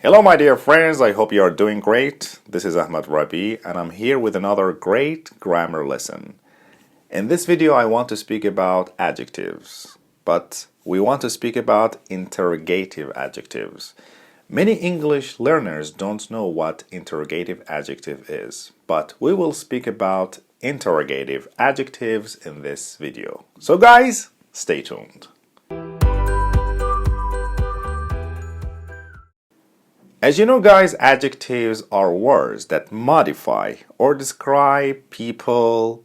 Hello my dear friends, I hope you are doing great. This is Ahmad Rabi and I'm here with another great grammar lesson. In this video I want to speak about adjectives, but we want to speak about interrogative adjectives. Many English learners don't know what interrogative adjective is, but we will speak about interrogative adjectives in this video. So guys, stay tuned. As you know guys, adjectives are words that modify or describe people,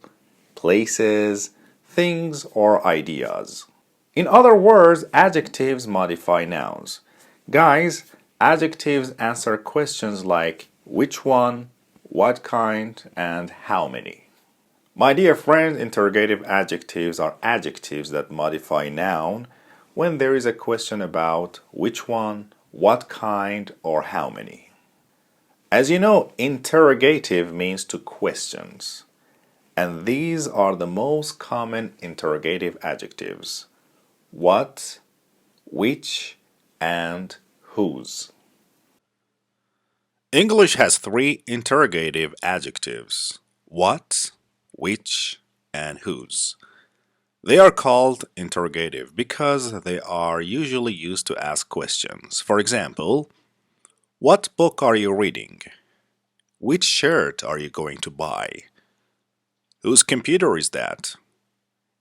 places, things, or ideas. In other words, adjectives modify nouns. Guys, adjectives answer questions like which one, what kind, and how many. My dear friends, interrogative adjectives are adjectives that modify noun when there is a question about which one, what kind, or how many. As you know, interrogative means to questions, and these are the most common interrogative adjectives: what, which, and whose. English has three interrogative adjectives: what, which, and whose. They are called interrogative because they are usually used to ask questions. For example, what book are you reading? Which shirt are you going to buy? Whose computer is that?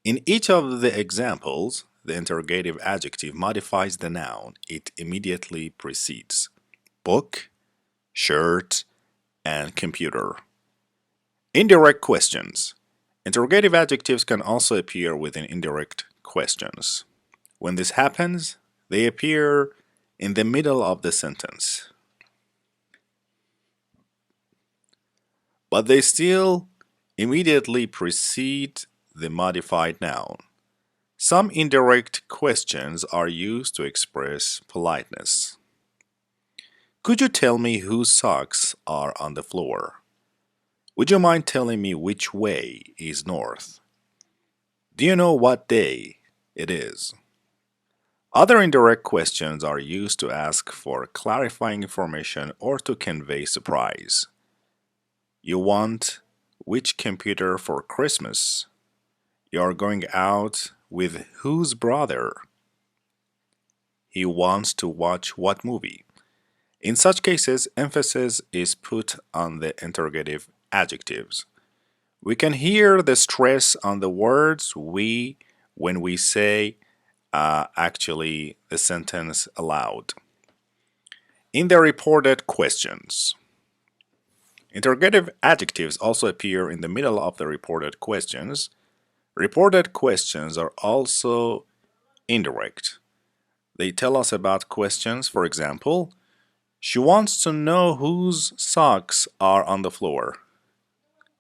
In each of the examples, the interrogative adjective modifies the noun it immediately precedes: book, shirt, and computer. Indirect questions. Interrogative adjectives can also appear within indirect questions. When this happens, they appear in the middle of the sentence, but they still immediately precede the modified noun. Some indirect questions are used to express politeness. Could you tell me whose socks are on the floor? Would you mind telling me which way is north? Do you know what day it is? Other indirect questions are used to ask for clarifying information or to convey surprise. You want which computer for Christmas? You're going out with whose brother? He wants to watch what movie? In such cases, emphasis is put on the interrogative adjectives. We can hear the stress on the words we when we say actually the sentence aloud. In the reported questions. Interrogative adjectives also appear in the middle of the reported questions. Reported questions are also indirect. They tell us about questions. For example, she wants to know whose socks are on the floor.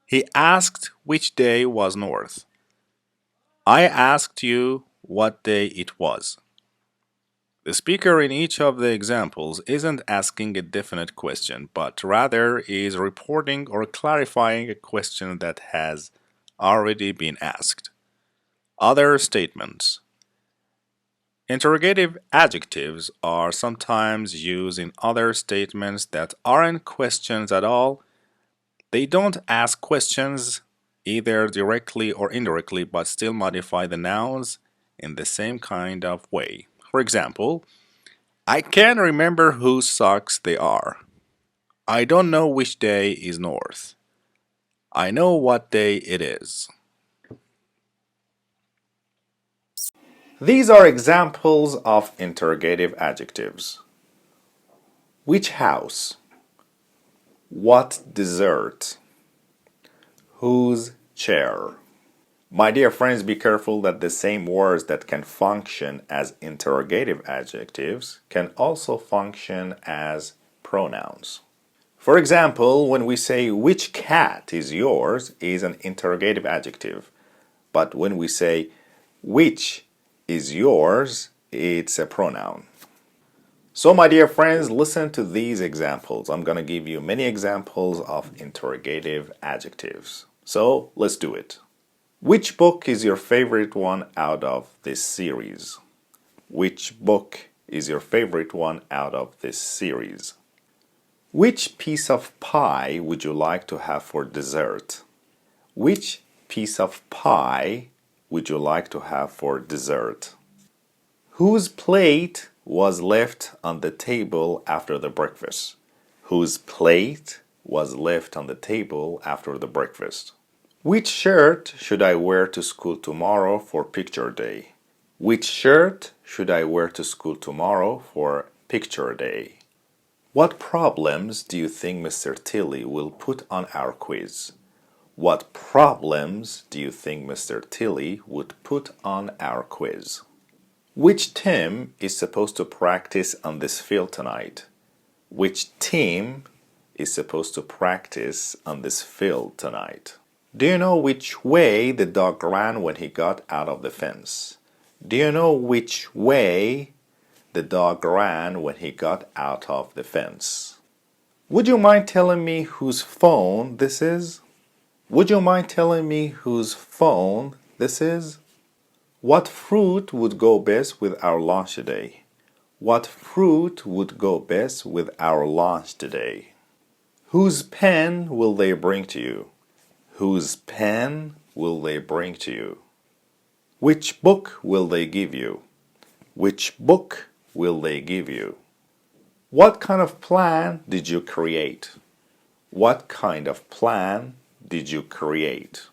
He asked which day was north. I asked you what day it was. The speaker in each of the examples isn't asking a definite question, but rather is reporting or clarifying a question that has already been asked. Other statements. Interrogative adjectives are sometimes used in other statements that aren't questions at all. They don't ask questions either directly or indirectly, but still modify the nouns in the same kind of way. For example, I can't remember whose socks they are. I don't know which day is north. I know what day it is. These are examples of interrogative adjectives. Which house? What dessert? Whose chair? My dear friends, be careful that the same words that can function as interrogative adjectives can also function as pronouns. For example, when we say which cat is yours is an interrogative adjective, but when we say which is yours, it's a pronoun. So my dear friends, listen to these examples. I'm going to give you many examples of interrogative adjectives. So let's do it. Which book is your favorite one out of this series? Which book is your favorite one out of this series? Which piece of pie would you like to have for dessert? Which piece of pie would you like to have for dessert? Whose plate was left on the table after the breakfast? Whose plate was left on the table after the breakfast? Which shirt should I wear to school tomorrow for picture day? Which shirt should I wear to school tomorrow for picture day? What problems do you think Mr. Tilly will put on our quiz? What problems do you think Mr. Tilly would put on our quiz? Which team is supposed to practice on this field tonight? Which team is supposed to practice on this field tonight? Do you know which way the dog ran when he got out of the fence? Do you know which way the dog ran when he got out of the fence? Would you mind telling me whose phone this is? Would you mind telling me whose phone this is? What fruit would go best with our lunch today? What fruit would go best with our lunch today? Whose pen will they bring to you? Whose pen will they bring to you? Which book will they give you? Which book will they give you? What kind of plan did you create? What kind of plan did you create?